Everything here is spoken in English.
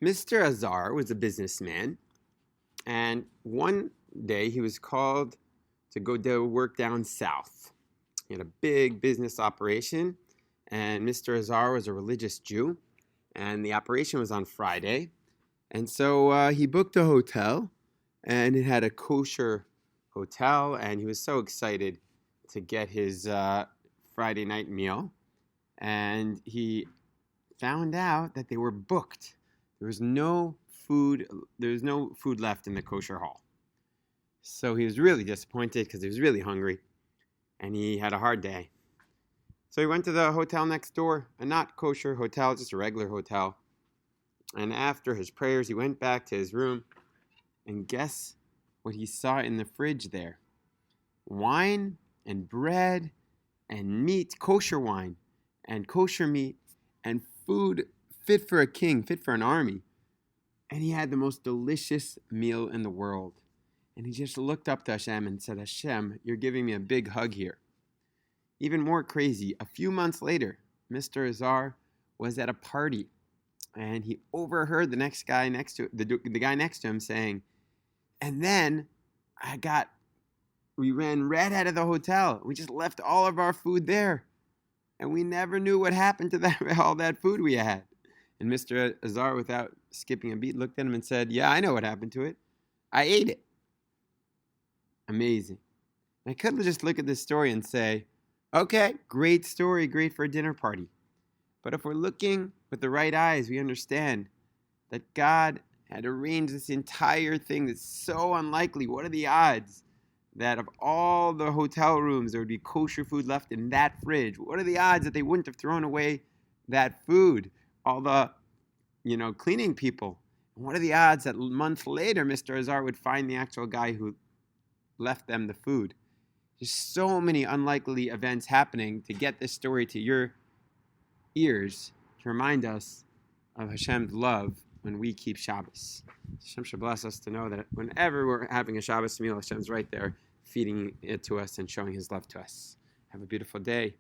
Mr. Azar was a businessman, and one day he was called to go do work down south. He had a big business operation, and Mr. Azar was a religious Jew, and the operation was on Friday. And so he booked a hotel, and it had a kosher hotel, and he was so excited to get his Friday night meal. And he found out that they were booked. There was no food. There was no food left in the kosher hall. So he was really disappointed because he was really hungry, and he had a hard day. So he went to the hotel next door, a not kosher hotel, just a regular hotel. And after his prayers, he went back to his room, and guess what he saw in the fridge there? Wine and bread and meat, kosher wine and kosher meat and food fit for a king, fit for an army. And he had the most delicious meal in the world. And he just looked up to Hashem and said, Hashem, you're giving me a big hug here. Even more crazy, a few months later, Mr. Azar was at a party, and he overheard the guy next to him saying, and then we ran right out of the hotel. We just left all of our food there, and we never knew what happened to all that food we had. And Mr. Azar, without skipping a beat, looked at him and said, yeah, I know what happened to it. I ate it. Amazing. I could just look at this story and say, okay, great story, great for a dinner party. But if we're looking with the right eyes, we understand that God had arranged this entire thing that's so unlikely. What are the odds that of all the hotel rooms, there would be kosher food left in that fridge? What are the odds that they wouldn't have thrown away that food? All the, cleaning people. And what are the odds that months later, Mr. Azar would find the actual guy who left them the food? There's so many unlikely events happening to get this story to your ears to remind us of Hashem's love when we keep Shabbos. Hashem should bless us to know that whenever we're having a Shabbos meal, Hashem's right there feeding it to us and showing His love to us. Have a beautiful day.